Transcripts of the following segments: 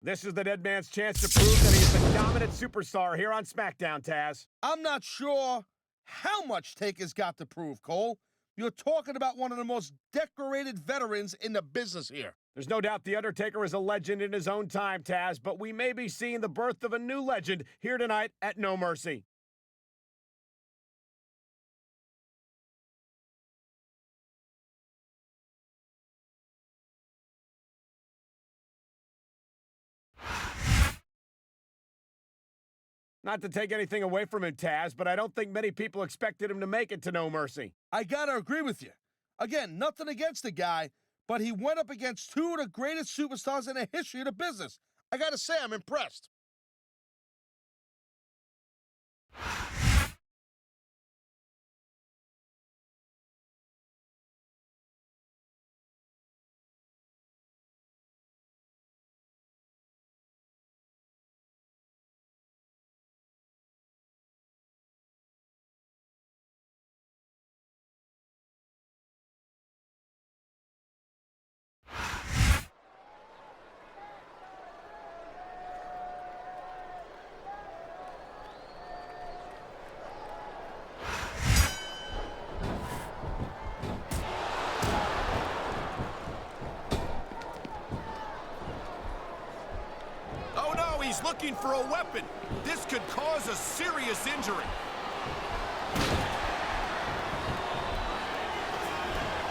This is the dead man's chance to prove that he's the dominant superstar here on SmackDown, Taz. I'm not sure how much Taker's got to prove, Cole. You're talking about one of the most decorated veterans in the business here. There's no doubt the Undertaker is a legend in his own time, Taz, but we may be seeing the birth of a new legend here tonight at No Mercy. Not to take anything away from him, Taz, but I don't think many people expected him to make it to No Mercy. I gotta agree with you. Again, nothing against the guy, but he went up against two of the greatest superstars in the history of the business. I gotta say, I'm impressed. He's looking for a weapon. This could cause a serious injury.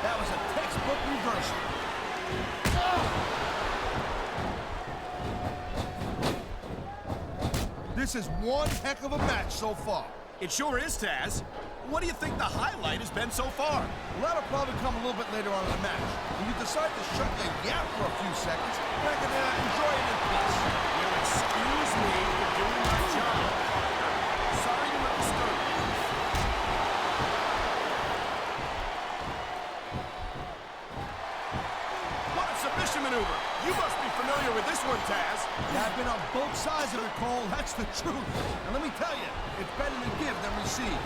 That was a textbook reversal. Oh! This is one heck of a match so far. It sure is, Taz. What do you think the highlight has been so far? Well, that'll probably come a little bit later on in the match. When you decide to shut your yap for a few seconds, I can enjoy it in peace. Well, excuse me for doing my job. Sorry to disturb you. What a submission maneuver. You must be familiar with this one, Taz. Yeah, I've been on both sides of it, Cole. That's the truth. And let me tell you, it's better to give than receive.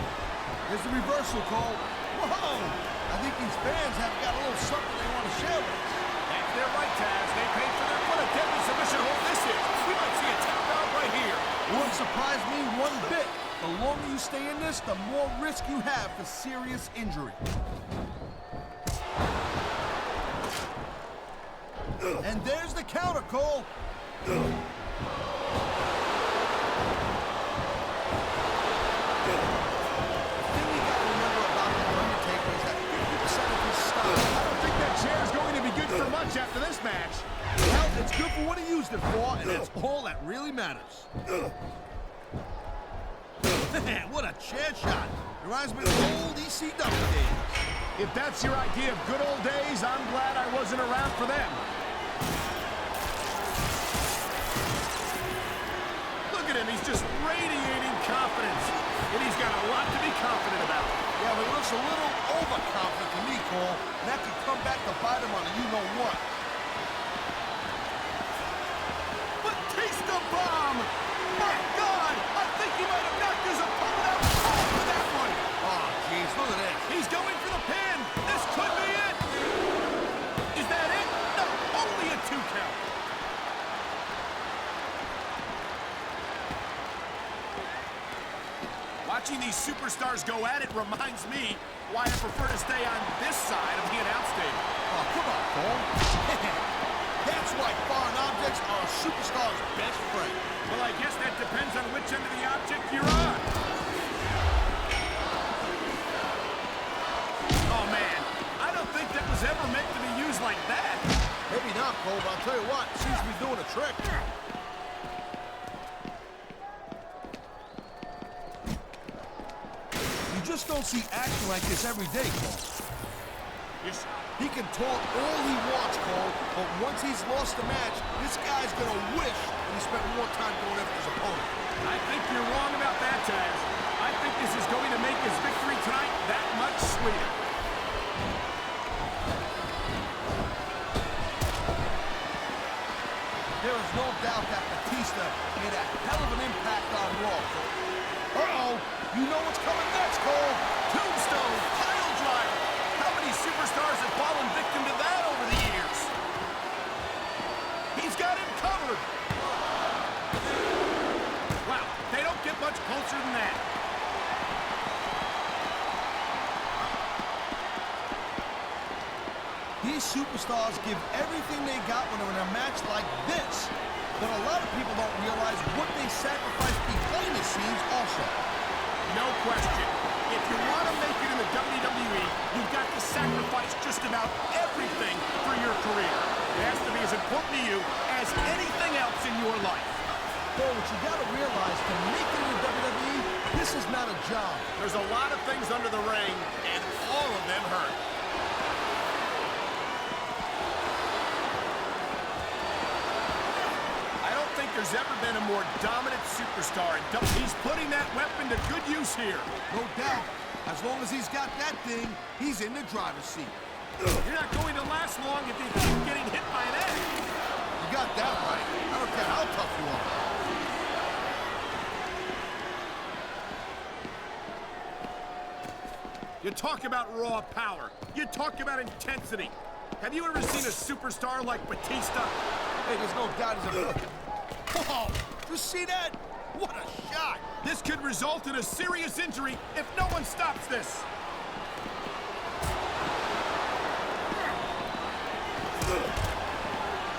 Here's the reversal, Cole. Whoa! I think these fans have got a little something they want to share with us. That's their right, Taz. They paid for their... What a deadly submission hold this is. We might see a tap out right here. Wouldn't surprise me one bit. The longer you stay in this, the more risk you have for serious injury. And there's the counter, Cole. After this match. Well, it's good for what he used it for, and it's all that really matters. Man, what a chair shot. Reminds me of the old ECW days. If that's your idea of good old days, I'm glad I wasn't around for them. Look at him, he's just radiating confidence. And he's got a lot to be confident about. Yeah, but he looks a little overconfident to me, Cole. And that could come back to bite him on a you-know-what. Batista bomb! My God! I think he might have knocked his opponent out cold with that one. Oh, jeez, look at this. He's going for the pin. This could be it. Is that it? No, only a 2 count. Watching these superstars go at it reminds me why I prefer to stay on this side of the announce table. Oh, come on, Cole. That's why foreign objects are a superstar's best friend. Well, I guess that depends on which end of the object you're on. Oh, man. I don't think that was ever meant to be used like that. Maybe not, Cole, but I'll tell you what, it seems to be doing a trick. You just don't see action like this every day, Cole. Yes. He can talk all he wants, Cole, but once he's lost the match, this guy's gonna wish that he spent more time going after his opponent. I think you're wrong about that, Taz. I think this is going to make his victory tonight that much sweeter. There is no doubt that Batista made a hell of an impact on Raw. Uh-oh, you know what's coming next, Cole. Tombstone, pile driver. How many superstars have fallen victim to that over the years? He's got him covered. These superstars give everything they got when they're in a match like this. But a lot of people don't realize what they sacrifice behind the scenes also. No question. If you want to make it in the WWE, you've got to sacrifice just about everything for your career. It has to be as important to you as anything else in your life. Well, what you got to realize, to make it in the WWE, this is not a job. There's a lot of things under the ring, and all of them hurt. I don't think there's ever been a more dominant superstar. He's putting that weapon to good use here. No doubt. As long as he's got that thing, he's in the driver's seat. You're not going to last long if you keep getting hit by an egg. You got that right. I don't care how tough you are. You talk about raw power. You talk about intensity. Have you ever seen a superstar like Batista? Hey, there's no doubt he's a... Whoa! Just see that? What a shot! This could result in a serious injury if no one stops this.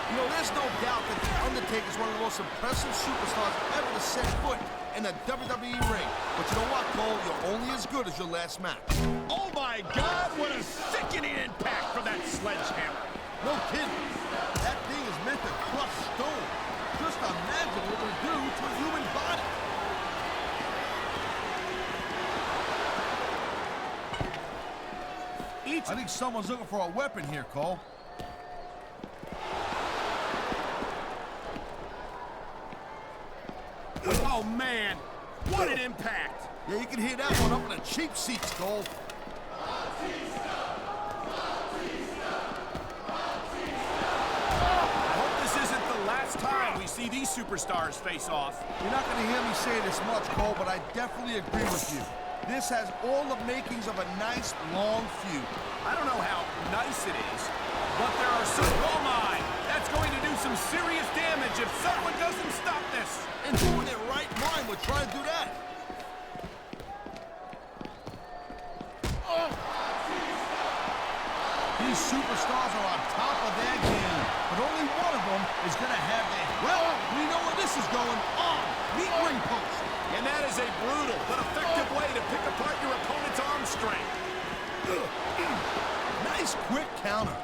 You know, there's no doubt that The Undertaker is one of the most impressive superstars ever to set foot in a WWE ring. But you know what, Cole? You're only as good as your last match. Oh my God, what a sickening impact from that sledgehammer. No kidding. That thing is meant to crush stone. Just imagine what it will do to a human body. I think someone's looking for a weapon here, Cole. Oh man, what an impact. Yeah, you can hear that one up in the cheap seats, Cole. I hope this isn't the last time we see these superstars face off. You're not going to hear me say this much, Cole, but I definitely agree with you. This has all the makings of a nice, long feud. I don't know how nice it is, but there are some... Oh my! That's going to do some serious damage if someone doesn't stop this. And who in their right mind would try to do that? These superstars are on top of their game, but only one of them is going to have their... Well, we know where this is going. On the ring post. And that is a brutal but effective way to pick apart your opponent's arm strength. Nice quick counter.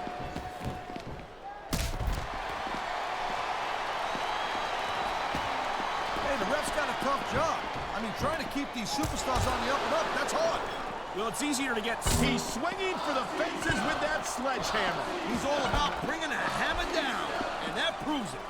Hey, the ref's got a tough job. I mean, trying to keep these superstars on the up and up, that's hard. Well, it's easier to get... He's swinging for the fences with that sledgehammer. He's all about bringing the hammer down, and that proves it.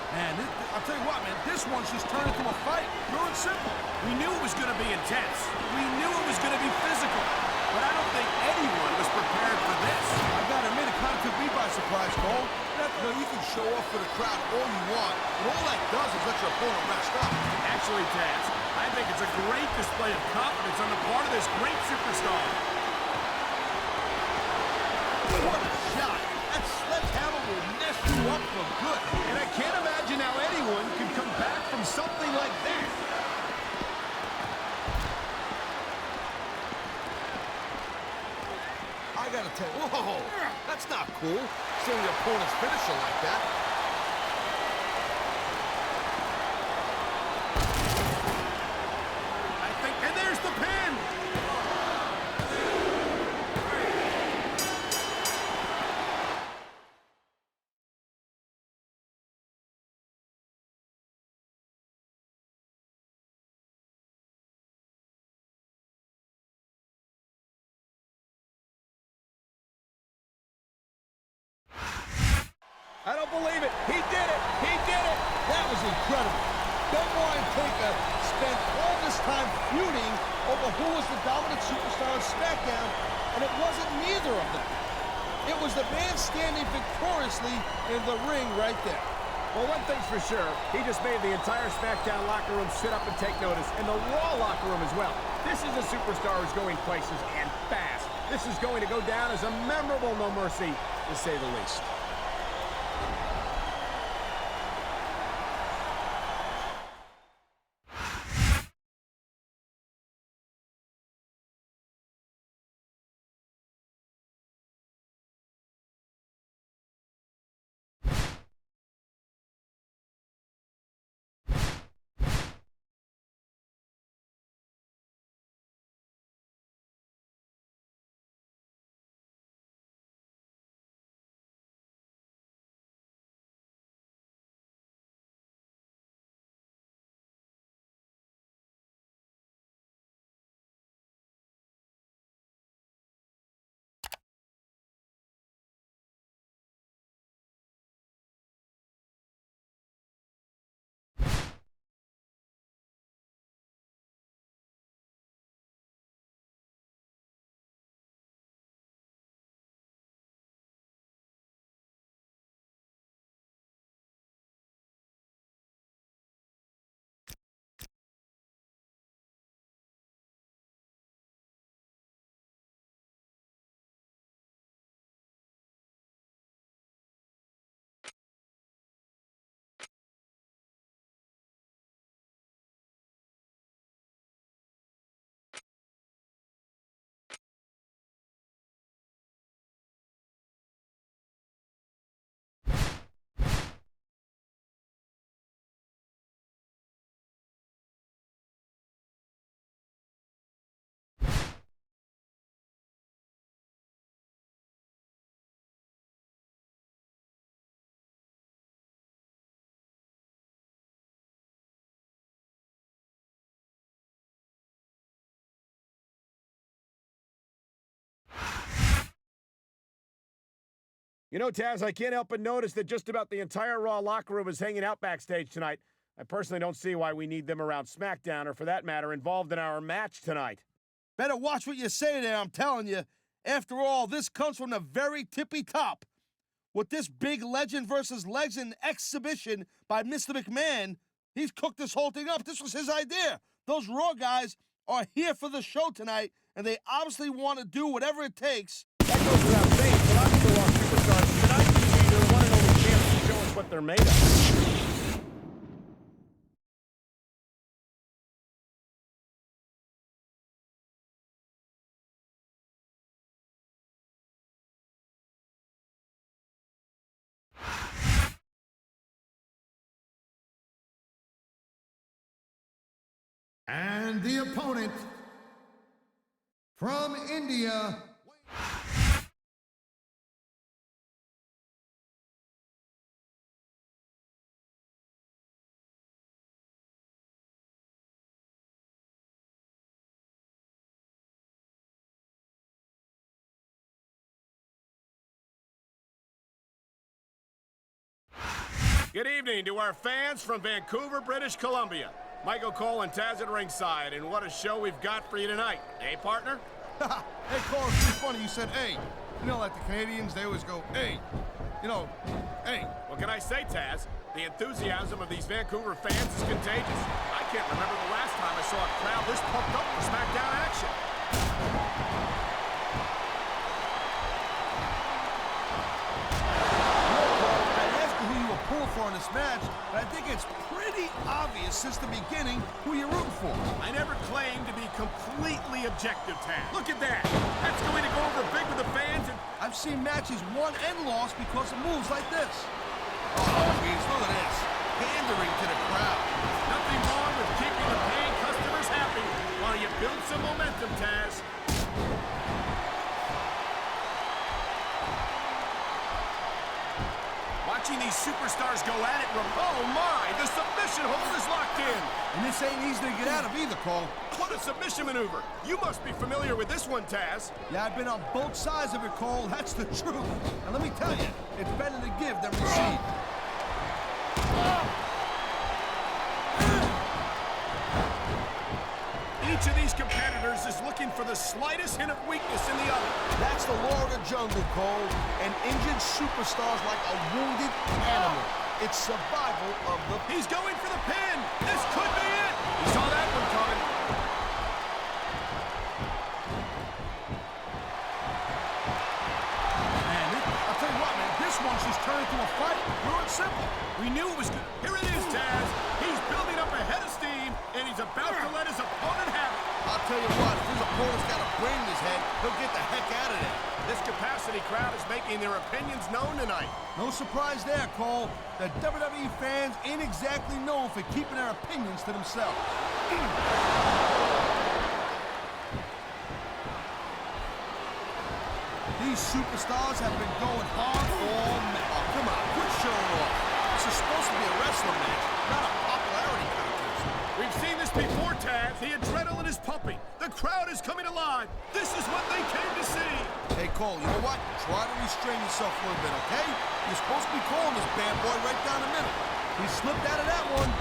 Man, I'll tell you what, man, this one's just turned into a fight. Pure and simple. We knew it was going to be intense. We knew it was going to be physical. But I don't think anyone was prepared for this. I gotta admit, it kind of took me by surprise, Cole. You can show off for the crowd all you want, but all that does is let your opponent rest up. Actually, Taz, I think it's a great display of confidence on the part of this great superstar. What a shot! That sledgehammer will mess you up for good. And I can't imagine how anyone could come back from something like that. I gotta tell you, whoa, that's not cool. Seeing your opponent's finisher like that. I think, and there's the pin. I don't believe it. He did it. He did it. That was incredible. Benoit and Taker spent all this time feuding over who was the dominant superstar on Smackdown, and it wasn't neither of them. It was the man standing victoriously in the ring right there. Well, one thing's for sure, he just made the entire SmackDown locker room sit up and take notice, and the Raw locker room as well. This is a superstar who's going places and fast. This is going to go down as a memorable No Mercy, to say the least. You know, Taz, I can't help but notice that just about the entire Raw locker room is hanging out backstage tonight. I personally don't see why we need them around SmackDown, or for that matter, involved in our match tonight. Better watch what you say there, I'm telling you. After all, this comes from the very tippy top. With this big legend versus legend exhibition by Mr. McMahon, he's cooked this whole thing up. This was his idea. Those Raw guys are here for the show tonight, and they obviously want to do whatever it takes. That goes without saying, but I'm still Raw superstars. Tonight will be their one and only chance to show us what they're made of. And the opponent from India. Good evening to our fans from Vancouver, British Columbia. Michael Cole and Taz at ringside, and what a show we've got for you tonight. Hey, partner? Hey, Cole, it's pretty funny you said, hey. You know, like the Canadians, they always go, hey. You know, hey. What can I say, Taz? The enthusiasm of these Vancouver fans is contagious. I can't remember the last time I saw a crowd this pumped up for SmackDown action. For in this match, but I think it's pretty obvious since the beginning who you're rooting for. I never claimed to be completely objective, Taz. Look at that. That's going to go over big with the fans. And I've seen matches won and lost because of moves like this. Oh, geez, look at this. Pandering to the crowd. Nothing wrong with keeping the paying customers happy while you build some momentum, Taz. Watching these superstars go at it, oh my, the submission hold is locked in. And this ain't easy to get out of either, Cole. What a submission maneuver. You must be familiar with this one, Taz. Yeah, I've been on both sides of it, Cole. That's the truth. And let me tell you, it's better to give than receive. Each of these competitors is looking for the slightest hint of weakness in the other. That's the law of the jungle, Cole. An injured superstar's like a wounded animal. It's survival of the... He's going for the pin. This could be it. He saw that one coming. Man, I'll tell you what, man. This one's just turned into a fight. Pure and simple. We knew it was good. Here it is, Taz. He's building up a head of steam, and he's about to let his opponent have it. I'll tell you what, if his opponent's got a brain in his head, he'll get the heck out of there. This capacity crowd is making their opinions known tonight. No surprise there, Cole. The WWE fans ain't exactly known for keeping their opinions to themselves. These superstars have been going hard all match. Oh, come on, quit showing off. This is supposed to be a wrestling match, not a popularity contest. We've seen this before, Taz. The adrenaline is pumping. The crowd is coming alive. This is what they came to see. Hey, Cole, you know what? Try to restrain yourself a little bit, okay? You're supposed to be calling this bad boy right down the middle. He slipped out of that one.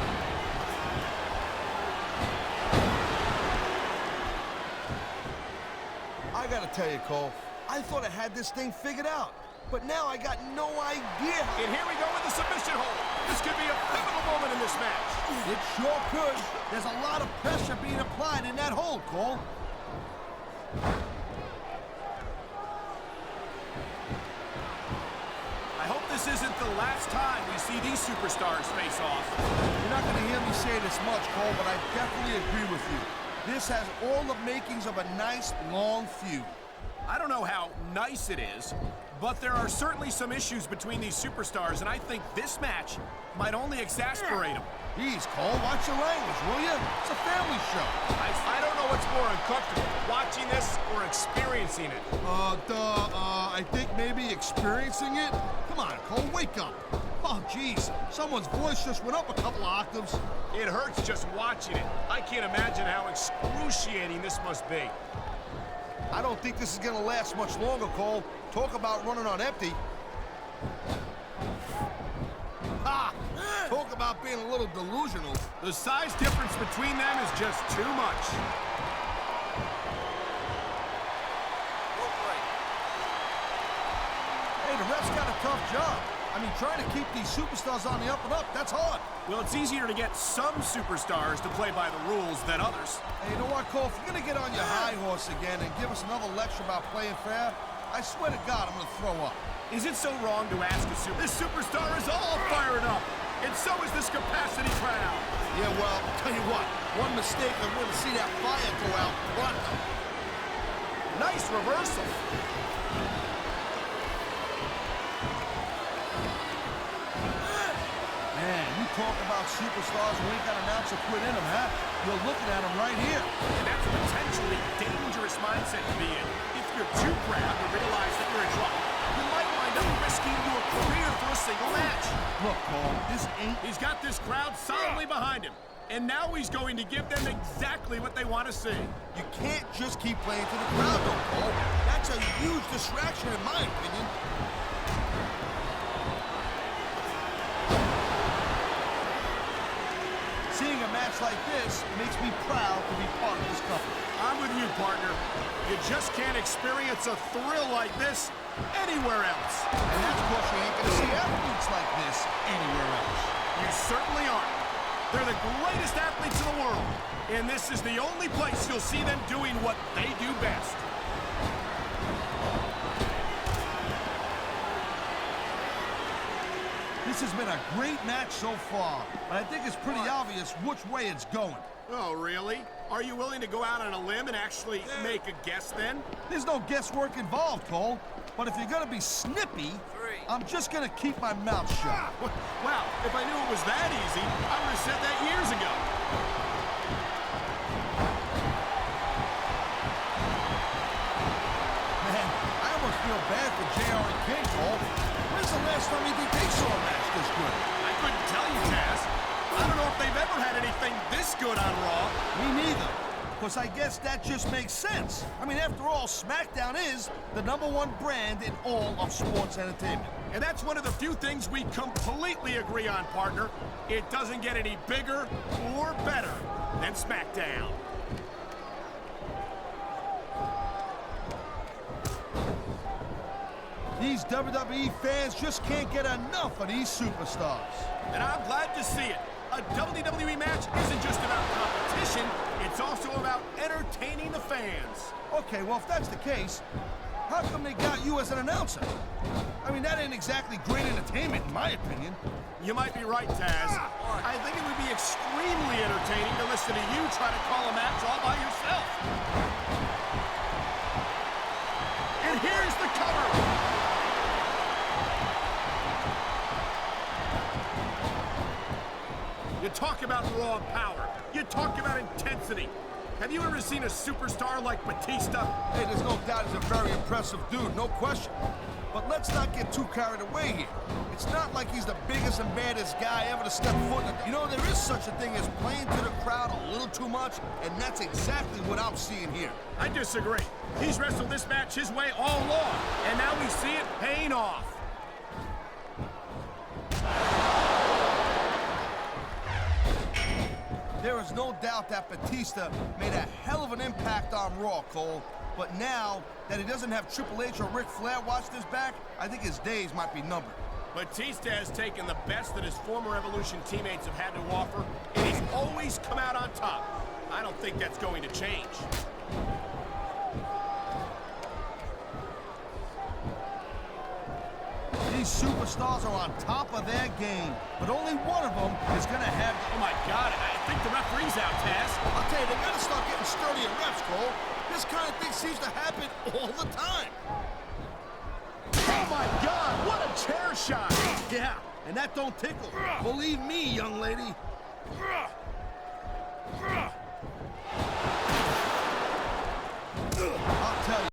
I gotta tell you, Cole, I thought I had this thing figured out. But now I got no idea. And here we go with the submission hold. This could be a pivotal moment in this match. It sure could. There's a lot of pressure being applied in that hold, Cole. I hope this isn't the last time we see these superstars face off. You're not going to hear me say this much, Cole, but I definitely agree with you. This has all the makings of a nice, long feud. I don't know how nice it is, but there are certainly some issues between these superstars, and I think this match might only exasperate them. Jeez, Cole, watch your language, will you? It's a family show. I don't know what's more uncomfortable, watching this or experiencing it. I think maybe experiencing it? Come on, Cole, wake up. Oh, jeez, someone's voice just went up a couple of octaves. It hurts just watching it. I can't imagine how excruciating this must be. I don't think this is going to last much longer, Cole. Talk about running on empty. about being a little delusional. The size difference between them is just too much. Hey, the ref's got a tough job. I mean, trying to keep these superstars on the up and up, that's hard. Well, it's easier to get some superstars to play by the rules than others. Hey, you know what, Cole? If you're going to get on your high horse again and give us another lecture about playing fair, I swear to God, I'm going to throw up. Is it so wrong to ask a This superstar is all fired up, and so is this capacity crowd. Yeah, well, tell you what, one mistake and we're going to see that fire go out pronto. Nice reversal. Man, you talk about superstars who ain't got an ounce of quit in them, huh? You're looking at them right here. And that's a potentially dangerous mindset to be in. If you're too proud to realize that you're in trouble, you might wind up risking your career for a single match. Look, Cole, this ain't... He's got this crowd solidly behind him. And now he's going to give them exactly what they want to see. You can't just keep playing to the crowd, though, Cole. That's a huge distraction, in my opinion. Seeing a match like this makes me proud to be part of this company. I'm with you, partner. You just can't experience a thrill like this anywhere else. And that's because you ain't gonna see athletes like this anywhere else. You certainly aren't. They're the greatest athletes in the world. And this is the only place you'll see them doing what they do best. This has been a great match so far, but I think it's pretty obvious which way it's going. Oh, really? Are you willing to go out on a limb and actually make a guess then? There's no guesswork involved, Cole. But if you're gonna be snippy, I'm just gonna keep my mouth shut. Wow, if I knew it was that easy, I would have said that years ago. Man, I almost feel bad for JR and King, Cole. When's the last time you think they saw a match this good? I couldn't tell you, Taz. I don't know if they've ever had anything this good on Raw. Me neither. Because I guess that just makes sense. I mean, after all, SmackDown is the #1 brand in all of sports entertainment. And that's one of the few things we completely agree on, partner. It doesn't get any bigger or better than SmackDown. These WWE fans just can't get enough of these superstars. And I'm glad to see it. A WWE match isn't just about competition, it's also about entertaining the fans. Okay, well, if that's the case, how come they got you as an announcer? I mean, that ain't exactly great entertainment, in my opinion. You might be right, Taz. I think it would be extremely entertaining to listen to you try to call a match all by yourself. And here's the cover. You talk about raw power. You talk about intensity. Have you ever seen a superstar like Batista? Hey, there's no doubt he's a very impressive dude, no question. But let's not get too carried away here. It's not like he's the biggest and baddest guy ever to step foot in the... You know, there is such a thing as playing to the crowd a little too much, and that's exactly what I'm seeing here. I disagree. He's wrestled this match his way all along, and now we see it paying off. There is no doubt that Batista made a hell of an impact on Raw, Cole. But now that he doesn't have Triple H or Ric Flair watching his back, I think his days might be numbered. Batista has taken the best that his former Evolution teammates have had to offer, and he's always come out on top. I don't think that's going to change. These superstars are on top of their game, but only one of them is going to have... Oh, my God, I think the referee's out, Taz. I'll tell you, they got to start getting sturdier refs, Cole. This kind of thing seems to happen all the time. Oh, my God, what a chair shot. Yeah, and that don't tickle. Believe me, young lady. I'll tell you.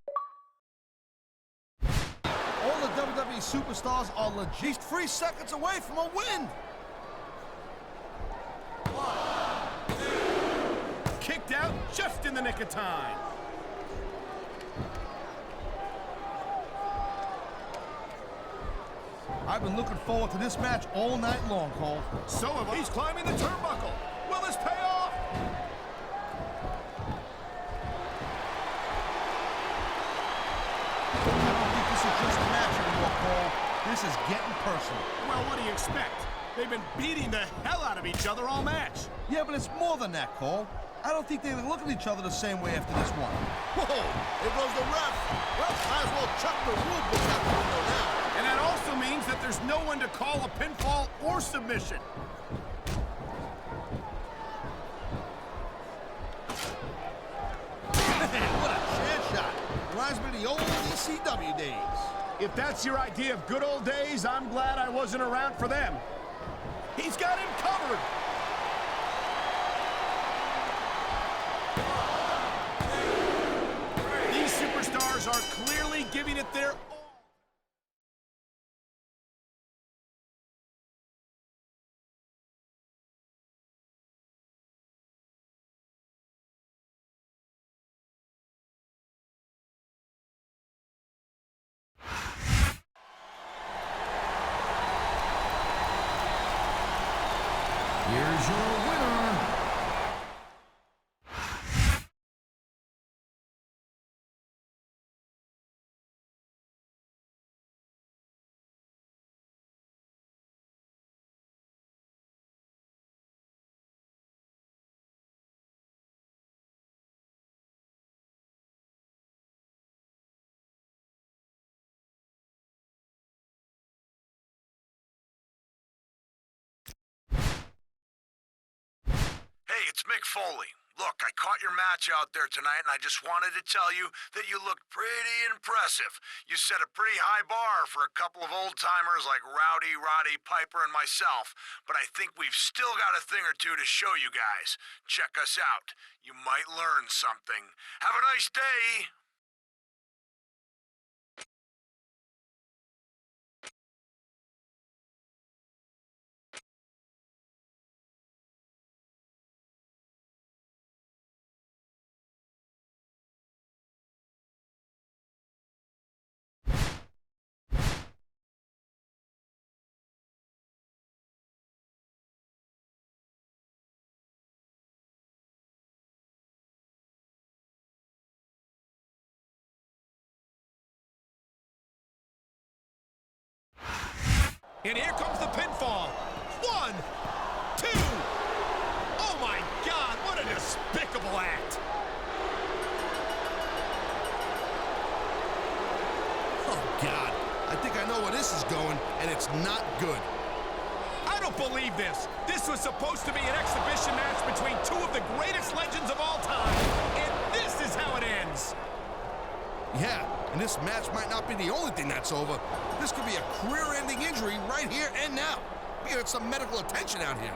All the WWE superstars are legit 3 seconds away from a win. 1, 2. Kicked out just in the nick of time. I've been looking forward to this match all night long, Cole. So have I. He's climbing the turnbuckle. Will this pay off? I don't think this is just a match anymore, Cole. This is getting personal. Well, what do you expect? They've been beating the hell out of each other all match. Yeah, but it's more than that, Cole. I don't think they look at each other the same way after this one. Whoa, there goes the ref. Well, might as well chuck the rule book out the window now. And that also means that there's no one to call a pinfall or submission. Man, what a chair shot. Reminds me of the old ECW days. If that's your idea of good old days, I'm glad I wasn't around for them. He's got him covered. These superstars are clearly giving it their all. Here's your winner. Hey, it's Mick Foley. Look, I caught your match out there tonight, and I just wanted to tell you that you looked pretty impressive. You set a pretty high bar for a couple of old-timers like Rowdy, Roddy, Piper, and myself, but I think we've still got a thing or two to show you guys. Check us out. You might learn something. Have a nice day! And here comes the pinfall. 1, 2. Oh, my God, what a despicable act. Oh, God. I think I know where this is going, and it's not good. I don't believe this. This was supposed to be an exhibition match between two of the greatest legends of all time, and this is how it ends. Yeah, and this match might not be the only thing that's over. This could be a career-ending injury right here and now. We get some medical attention out here.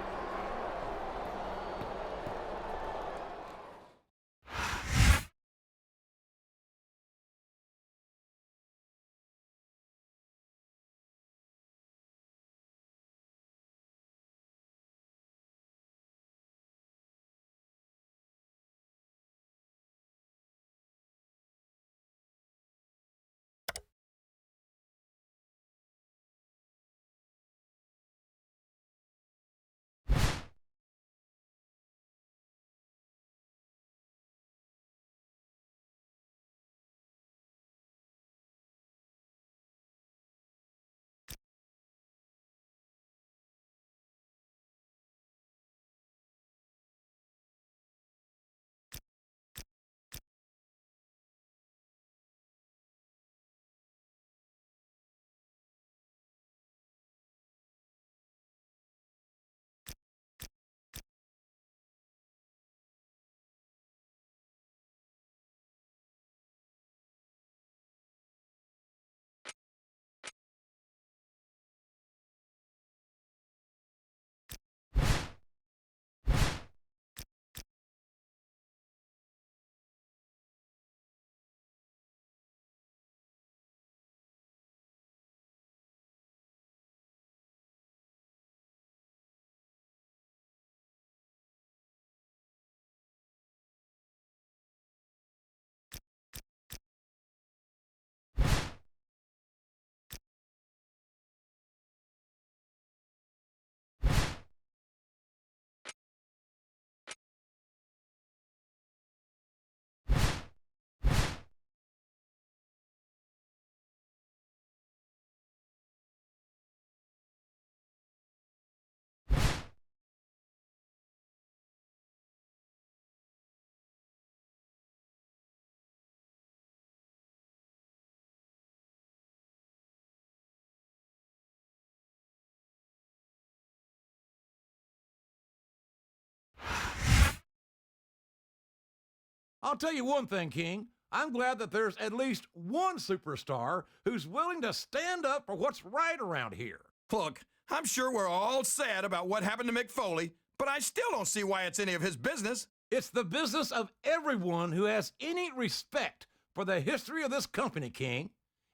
I'll tell you one thing, King. I'm glad that there's at least one superstar who's willing to stand up for what's right around here. Look, I'm sure we're all sad about what happened to Mick Foley, but I still don't see why it's any of his business. It's the business of everyone who has any respect for the history of this company, King.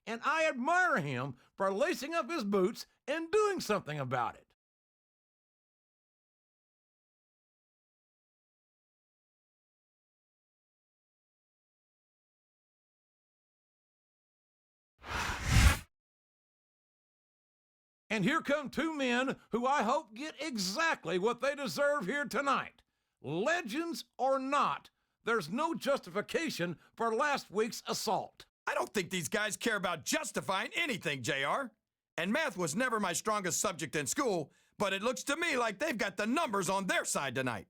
And I admire him for lacing up his boots and doing something about it. And here come two men who I hope get exactly what they deserve here tonight. Legends or not, there's no justification for last week's assault. I don't think these guys care about justifying anything, JR. And math was never my strongest subject in school, but it looks to me like they've got the numbers on their side tonight.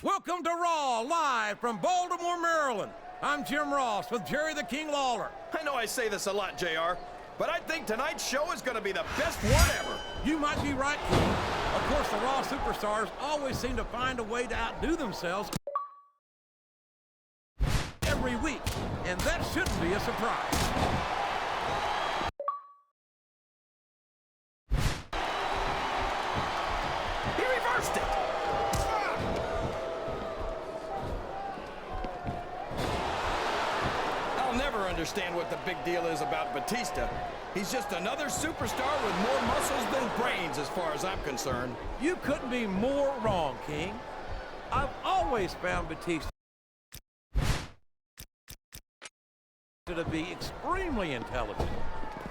Welcome to Raw, live from Baltimore, Maryland. I'm Jim Ross with Jerry the King Lawler. I know I say this a lot, JR, but I think tonight's show is going to be the best one ever. You might be right, King. Of course, the Raw superstars always seem to find a way to outdo themselves every week, and that shouldn't be a surprise. He reversed it. I'll never understand what the big deal is about Batista. He's just another superstar with more muscles than brains as far as I'm concerned. You couldn't be more wrong, King. I've always found Batista to be extremely intelligent.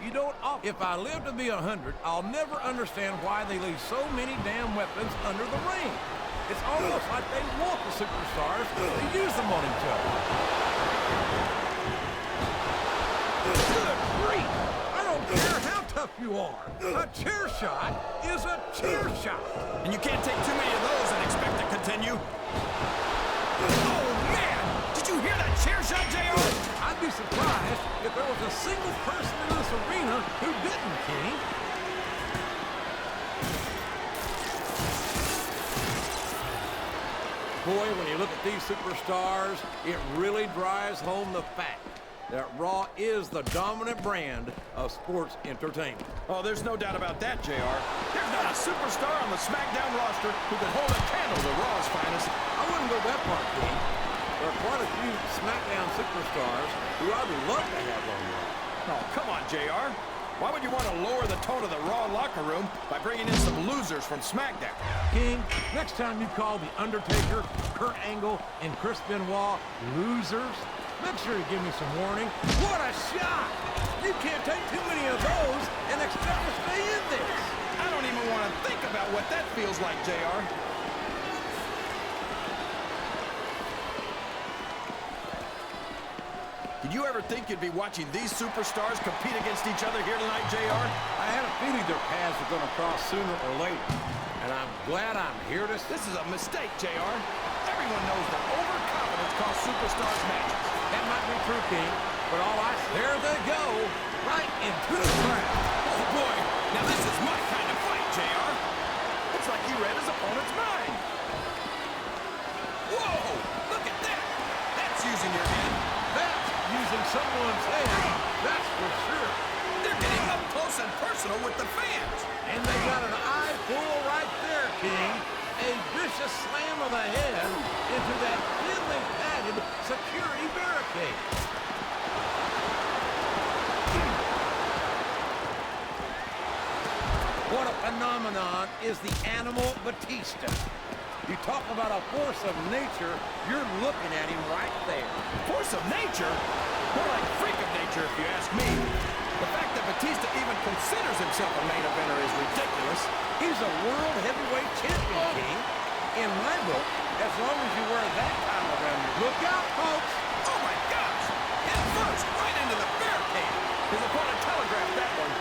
You don't often. If I live to be 100, I'll never understand why they leave so many damn weapons under the ring. It's almost like they want the superstars to use them on each other. Good grief! I don't care how tough you are. A chair shot is a chair shot. And you can't take too many of those and expect to continue. Oh, man! Did you hear that chair shot, JR? I'd be surprised if there was a single person in this arena who didn't, King. Boy, when you look at these superstars, it really drives home the fact that Raw is the dominant brand of sports entertainment. Oh, there's no doubt about that, JR. There's not a superstar on the Smackdown roster who can hold a candle to Raw's finest. I wouldn't go that far, King. There are quite a few Smackdown superstars who I'd love to have on Raw. Oh, come on, JR. Why would you want to lower the tone of the Raw locker room by bringing in some losers from SmackDown? King, next time you call The Undertaker, Kurt Angle, and Chris Benoit losers, make sure you give me some warning. What a shot! You can't take too many of those and expect to stay in this. I don't even want to think about what that feels like, JR. Did you ever think you'd be watching these superstars compete against each other here tonight, JR? I had a feeling their paths were going to cross sooner or later, and I'm glad I'm here to... This is a mistake, JR. Everyone knows that overconfidence costs superstars matches. That might be true, King, but all I... There they go, right into the crowd. Oh, boy. Now this is my kind of fight, JR. Looks like he read his opponent's mind. Whoa! Look at that! That's using your head. That's using someone's head, that's for sure. They're getting up close and personal with the fans. And they got an eyeful right there, King. A vicious slam of the head into that thinly padded security barricade. What a phenomenon is the animal Batista. You talk about a force of nature, you're looking at him right there. Force of nature? More like freak of nature, if you ask me. The fact that Batista even considers himself a main eventer is ridiculous. He's a world heavyweight champion, King. In my book, as long as you wear that title around your... Look out, folks! Oh, burst right into the barricade. His opponent telegraphed that one.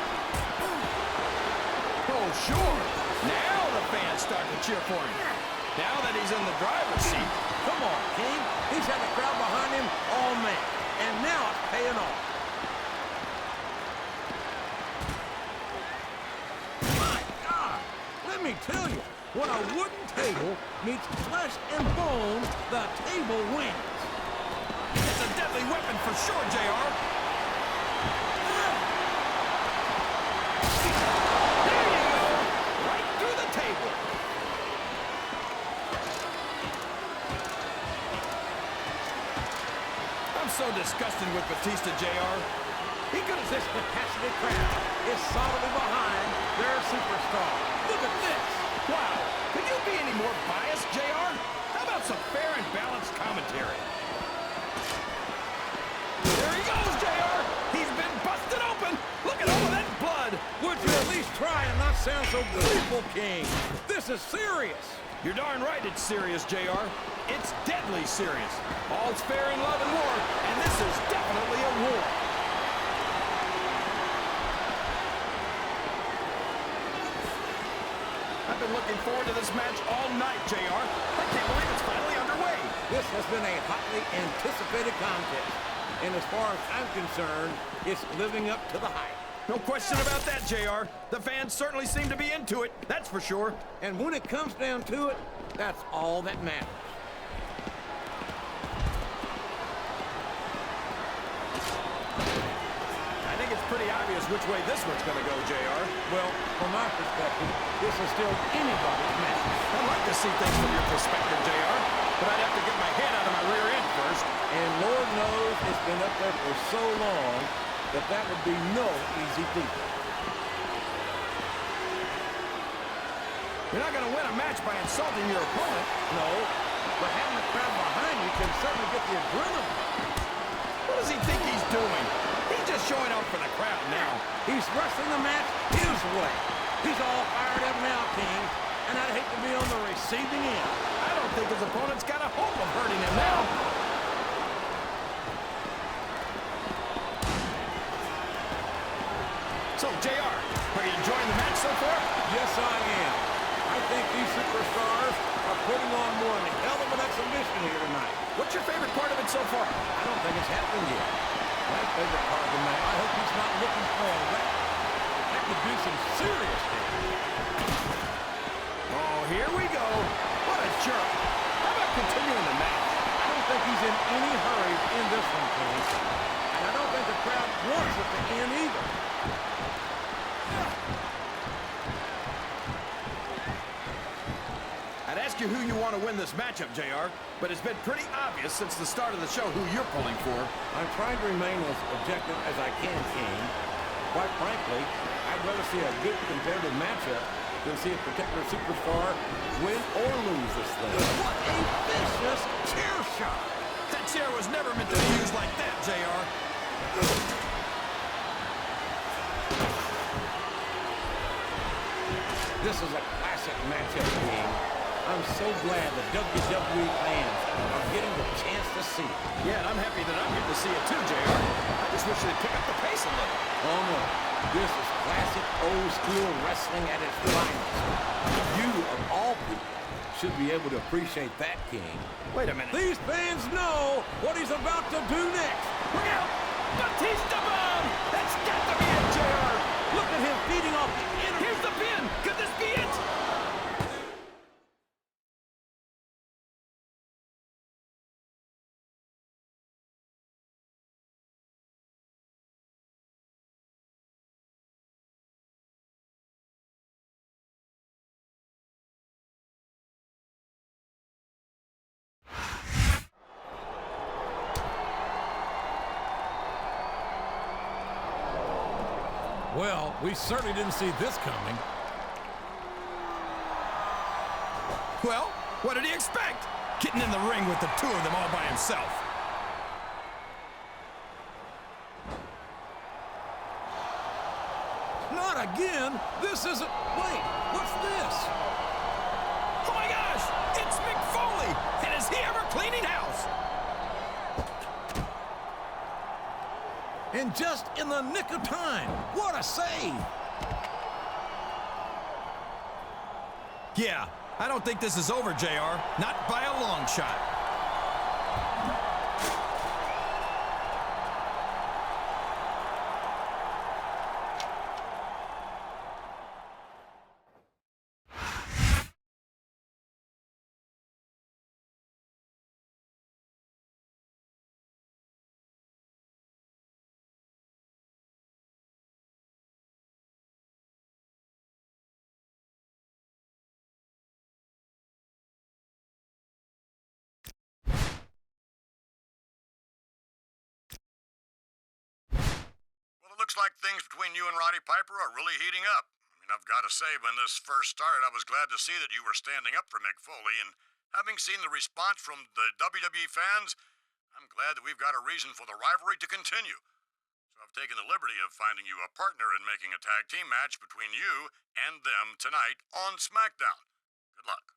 Oh, sure. Now the fans start to cheer for him. Now that he's in the driver's seat. Come on, King. He's had the crowd behind him all match. And now it's paying off. My God! Let me tell you, when a wooden table meets flesh and bone, the table wins. It's a deadly weapon for sure, JR. There you go. Right through the table. I'm so disgusted with Batista, JR. He could have this capacity crowd is solidly behind their superstar. Look at this. Wow. Could you be any more biased, JR? How about some fair and balanced commentary? There he goes, JR. He's been busted open. Look at all of that blood. Would you at least try and not sound so gleeful, King? This is serious. You're darn right it's serious, JR. It's deadly serious. All's fair in love and war, and this is definitely a war. I've been looking forward to this match all night, JR. I can't believe it's finally underway. This has been a hotly anticipated contest. And as far as I'm concerned, it's living up to the hype. No question about that, JR. The fans certainly seem to be into it, that's for sure. And when it comes down to it, that's all that matters. I think it's pretty obvious which way this one's going to go, JR. Well, from my perspective, this is still anybody's match. I'd like to see things from your perspective, JR, but I'd have to get my head out of my rear end first. And Lord knows it's been up there for so long that that would be no easy feat. You're not going to win a match by insulting your opponent. No, but having the crowd behind you can certainly get the adrenaline. What does he think he's doing? He's just showing off for the crowd now. He's wrestling the match his way. He's all fired up now, King, and I'd hate to be on the receiving end. I don't think his opponent's got a hope of hurting him now. So, JR, are you enjoying the match so far? Yes, I am. I think these superstars are putting on one hell of an exhibition here tonight. What's your favorite part of it so far? I don't think it's happened yet. My favorite part of the match, I hope he's not looking for a wreck. That could do some serious damage. Oh, here we go. What a jerk. How about continuing the match? I don't think he's in any hurry in this one, King. And I don't think the crowd wants it to end either. I'd ask you who you want to win this matchup, JR, but it's been pretty obvious since the start of the show who you're pulling for. I'm trying to remain as objective as I can, King. Quite frankly, I'd rather see a good competitive matchup than see a particular superstar win or lose this thing. What a vicious chair shot! That chair was never meant to be used like that, JR. This is a classic matchup, King. I'm so glad the WWE fans are getting the chance to see it. Yeah, and I'm happy that I'm getting to see it too, JR. I just wish they'd pick up the pace a little. Oh, no. This is classic old-school wrestling at its finest. You, of all people, should be able to appreciate that, King. Wait a minute. These fans know what he's about to do next. Look out! Batista bomb! That's got to be it, JR! Look at him feeding off the inner... Here's the pin! Could this be it? Well, we certainly didn't see this coming. Well, what did he expect? Getting in the ring with the two of them all by himself. Not again! This isn't... Wait, what's this? Oh my gosh! It's Mick Foley! And is he ever cleaning house? And just in the nick of time. What a save! Yeah, I don't think this is over, JR. Not by a long shot. Well, it looks like things between you and Roddy Piper are really heating up. I mean, I've got to say, when this first started, I was glad to see that you were standing up for Mick Foley, and having seen the response from the WWE fans, I'm glad that we've got a reason for the rivalry to continue. So I've taken the liberty of finding you a partner in making a tag team match between you and them tonight on SmackDown. Good luck.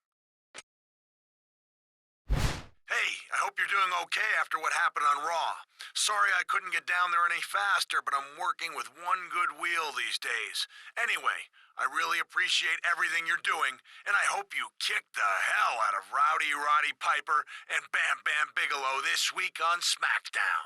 Hey, I hope you're doing okay after what happened on Raw. Sorry I couldn't get down there any faster, but I'm working with one good wheel these days. Anyway, I really appreciate everything you're doing, and I hope you kick the hell out of Rowdy Roddy Piper and Bam Bam Bigelow this week on SmackDown.